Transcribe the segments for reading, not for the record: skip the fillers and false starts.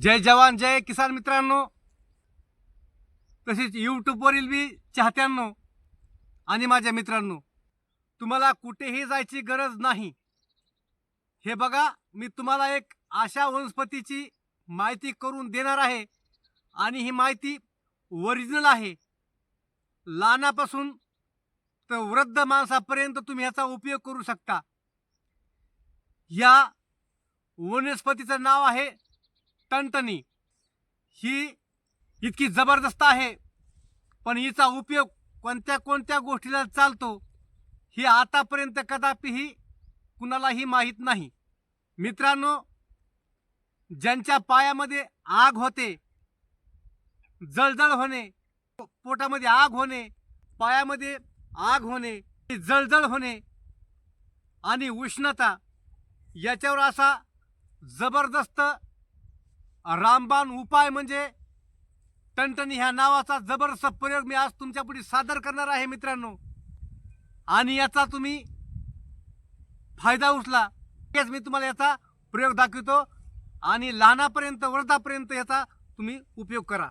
जय जवान जय किसान मित्रांनो, तसेच यूट्यूबवरील बी चाहत्यांनो आणि माझ्या मित्रांनो, तुम्हाला कुठेही जायची गरज नाही। हे बघा, मी तुम्हाला एक अशा वनस्पतीची माहिती करून देणार आहे आणि ही माहिती ओरिजिनल आहे। लहानापासून तर वृद्ध माणसापर्यंत तुम्ही याचा उपयोग करू शकता। या वनस्पतीचं नाव आहे टणटणी। ही इतकी जबरदस्त आहे, पण हिचा उपयोग कोणत्या कोणत्या गोष्टीला चालतो हे आतापर्यंत कदापिही कुणालाही माहीत नाही। मित्रांनो, ज्यांच्या पायामध्ये आग होते, जळजळ होणे, पोटामध्ये आग होणे, पायामध्ये आग होणे, जळजळ होणे आणि उष्णता, याच्यावर असा जबरदस्त रामबाण उपाय म्हणजे टणटणी ह्या नावाचा जबरदस्त प्रयोग मी आज तुमच्यापुढे सादर करणार आहे मित्रांनो। आणि याचा तुम्ही फायदा उचला। हेच मी तुम्हाला याचा प्रयोग दाखवतो आणि लहानापर्यंत वृद्धापर्यंत याचा तुम्ही उपयोग करा।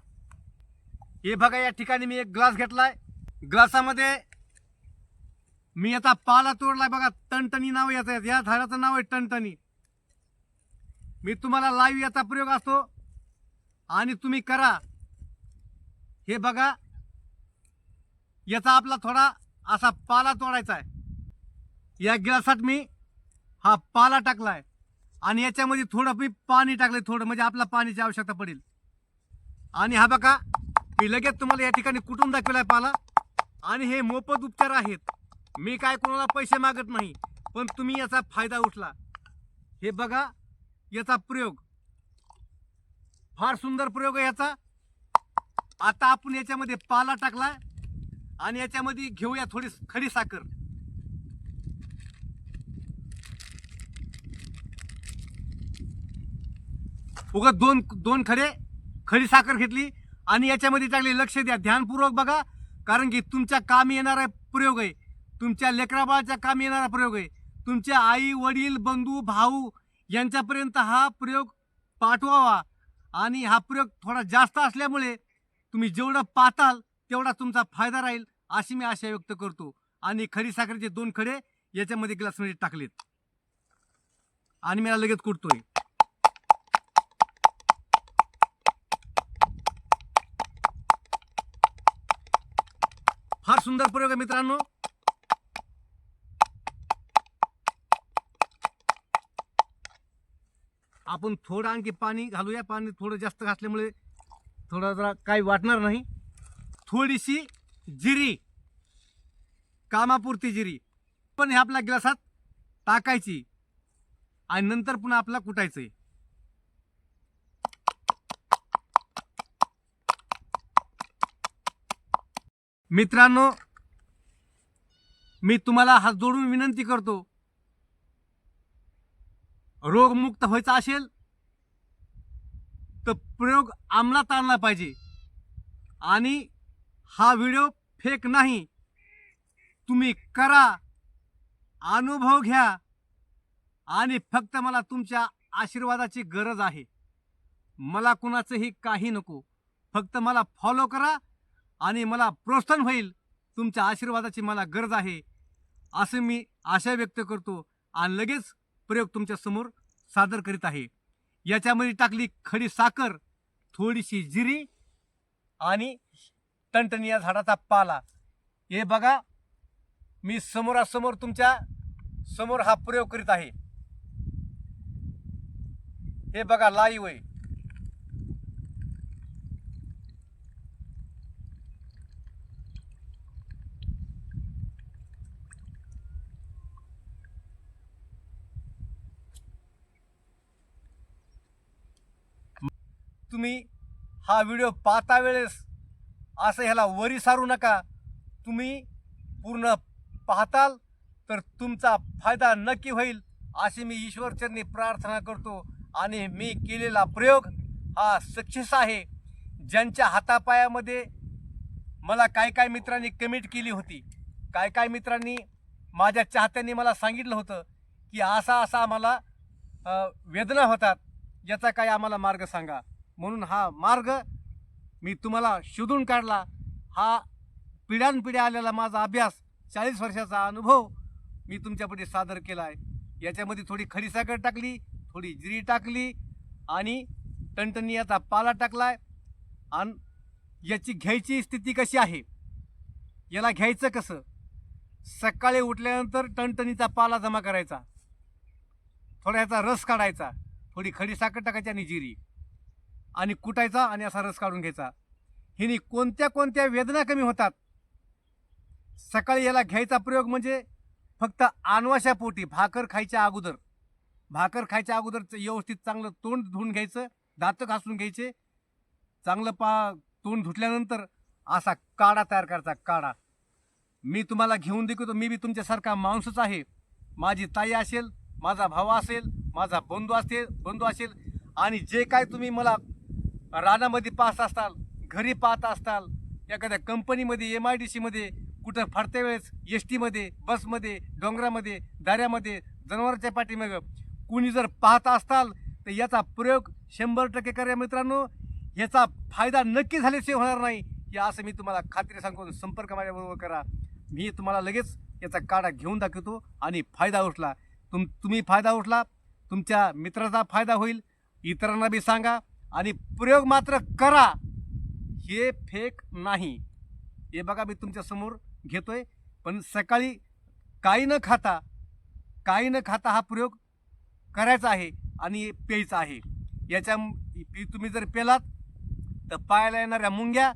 हे बघा, या ठिकाणी मी एक ग्लास घेतलाय। ग्लासामध्ये मी याचा पाला तोडलाय। बघा, टणटणी नाव याचं आहे, या झाडाचं नाव आहे टणटणी। मी तुम्हाला लाईव्ह याचा प्रयोग असतो आणि तुम्ही करा। हे बघा, याचा आपला थोडा असा पाला तोडायचा आहे। या ग्लासात मी हा पाला टाकलाय आणि याच्यामध्ये थोडं मी पाणी टाकलंय, थोडं म्हणजे आपला पाण्याची आवश्यकता पडेल। आणि हा बघा, मी लगेच तुम्हाला या ठिकाणी कुटून दाखवलाय पाला। आणि हे मोफत उपचार आहेत, मी काय कोणाला पैसे मागत नाही, पण तुम्ही याचा फायदा उचला। हे बघा, याचा प्रयोग फार सुंदर प्रयोग आहे याचा। आता आपण याच्यामध्ये पाला टाकलाय आणि याच्यामध्ये घेऊया थोडी खडी साखर। उगा दोन खडी साखर घेतली आणि याच्यामध्ये टाकली। लक्ष द्या, ध्यानपूर्वक बघा, कारण की तुमच्या कामी येणारा प्रयोग आहे, तुमच्या लेकराबाळाच्या कामी येणारा प्रयोग आहे। तुमच्या आई वडील बंधू भाऊ यांच्यापर्यंत हा प्रयोग पाठवावा। आणि हा प्रयोग थोडा जास्त असल्यामुळे तुम्ही जेवढं पाताल तेवढा तुमचा फायदा राहील अशी मी आशा व्यक्त करतो। आणि खडी साखरेचे 2 खडे याच्यामध्ये ग्लासमध्ये टाकलेत आणि मला लगेच कुटतोय। फार सुंदर प्रयोग आहे मित्रांनो। आपण थोडं आणखी पाणी घालूया। पाणी थोडं जास्त घातल्यामुळे थोडं जरा काही वाटणार नाही। थोडीशी जिरी, कामापुरती जिरी पण हे आपल्या ग्लासात टाकायची आणि नंतर पुन्हा आपला कुटायचंय। मित्रांनो, मी तुम्हाला हात जोडून विनंती करतो, रोगमुक्त व्हायचा असेल तर प्रयोग अंमलात आणला पाहिजे। आणि हा व्हिडिओ फेक नाही, तुम्ही करा, अनुभव घ्या आणि फक्त मला तुमच्या आशीर्वादाची गरज आहे। मला कुणाचंही काही नको, फक्त मला फॉलो करा आणि मला प्रोत्साहन होईल। तुमच्या आशीर्वादाची मला गरज आहे असं मी आशा व्यक्त करतो आणि लगेच प्रयोग तुमच्या समोर सादर करीत आहे। याच्यामध्ये टाकली खडी साखर, थोडीशी जिरी आणि टणटणी या झाडाचा पाला। हे बघा, मी समोरासमोर तुमच्या समोर हा प्रयोग करीत आहे। हे बघा, लाईव्ह आहे। तुम्ही हा व्हिडिओ पाहता वेळेस असं ह्याला वरी सारू नका। तुम्ही पूर्ण पाहताल तर तुमचा फायदा नक्की होईल अशी मी ईश्वरचरणी प्रार्थना करतो। आणि मी केलेला प्रयोग हा सक्सेस आहे। ज्यांच्या हातापायामध्ये मला काय मित्रांनी कमेंट केली होती, काय मित्रांनी माझ्या चाहत्यांनी मला सांगितलं होतं की असा आम्हाला वेदना होतात, याचा काय आम्हाला मार्ग सांगा। म्हणून हा मार्ग मी तुम्हाला शोधून काढला. हा पिढ्यानपिढ्या आलेला माझा अभ्यास, 40 वर्षाचा अनुभव मी तुमच्यापुढे सादर केला आहे. याच्यामध्ये थोडी खडीसाखर टाकली, थोडी जिरी टाकली आणि टणटणीयाचा पाला टाकलाय. आणि याची घ्यायची स्थिती कशी आहे, याला घ्यायचं कसं? सकाळी उठल्यानंतर टणटणीचा पाला जमा करायचा, थोडा ह्याचा रस काढायचा, थोडी खडीसाखर टाकायची आणि जिरी, आणि कुटायचा आणि असा रस काढून घ्यायचा. हिने कोणत्या कोणत्या वेदना कमी होतात. सकाळी याला घ्यायचा प्रयोग म्हणजे फक्त आनवाशापोटी भाकर खायच्या अगोदर व्यवस्थित चांगलं तोंड धुवून घ्यायचं, दात घासून घ्यायचे, चांगलं तोंड धुतल्यानंतर असा काढा तयार करायचा. काढा मी तुम्हाला घेऊन देतो. मी बी तुमच्यासारखा माणूसच आहे. माझी ताई असेल, माझा भाऊ असेल, माझा बंधू असेल आणि जे काय तुम्ही मला रानामध्ये पाहत असताल, घरी पाहत असताल, एखाद्या कंपनीमध्ये, MIDC मध्ये, कुठं फाडत्या वेळेस ST मध्ये, बसमध्ये, डोंगरामध्ये, दाऱ्यामध्ये, जनावरांच्या पाठीमागं कुणी जर पाहत असताल तर याचा प्रयोग 100% करा मित्रांनो. याचा फायदा नक्की झाल्याशिवाय होणार नाही, या असं मी तुम्हाला खात्री सांगतो. संपर्क माझ्याबरोबर करा. मी तुम्हाला लगेच याचा काढा घेऊन दाखवतो आणि फायदा उठला तुम्ही फायदा उठला, तुमच्या मित्राचा फायदा होईल, इतरांना बी सांगा आणि प्रयोग मात्र करा. हे फेक नाही. हे बघा मी तुमच्या समोर घेतोय, पण सकाळी काही न खाता हा प्रयोग करायचा आहे आणि प्यायचा आहे. याच्या तुम्ही जर पेलात तर पायाला येणाऱ्या मुंग्या,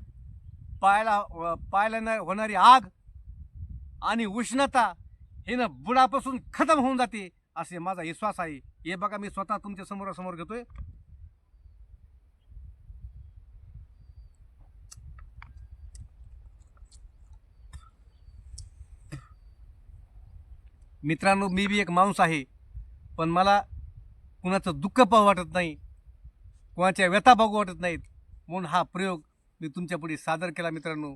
पायाला होणारी आग आणि उष्णता हे ना बुडापासून खतम होऊन जाते, असे माझा विश्वास आहे. हे बघा मी स्वतः तुमच्या समोर घेतोय. मित्रांनो, मी बी एक माणूस आहे, पण मला कुणाचं दुःख पाहू वाटत नाही, कोणाच्या व्यथा बघू वाटत नाहीत, म्हणून हा प्रयोग मी तुमच्यापुढे सादर केला. मित्रांनो,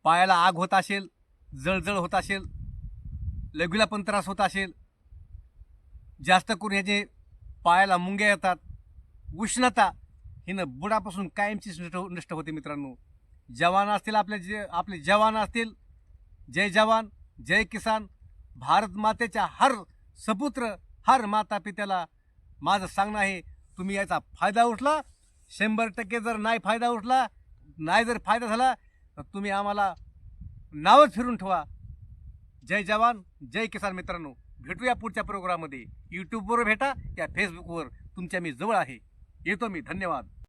पायाला आग होत असेल, जळजळ होत असेल, लघवीला पण त्रास होत असेल, जास्त करून ह्याचे पायाला मुंग्या येतात, उष्णता हिनं बुडापासून कायमचीच नष्ट होते. मित्रांनो, जवान असतील, आपले जवान असतील, जय जवान जय किसान. भारत मातेच्या हर सपुत्र, हर माता पित्याला माझं सांगणं आहे, तुम्ही याचा फायदा उठला. 100% जर नाही फायदा झाला तर तुम्ही आम्हाला नावच फिरून ठेवा. जय जवान जय किसान. मित्रांनो, भेटूया पुढच्या प्रोग्राममध्ये. यूट्यूबवर भेटा या फेसबुकवर, तुमच्या मी जवळ आहे. येतो मी. धन्यवाद.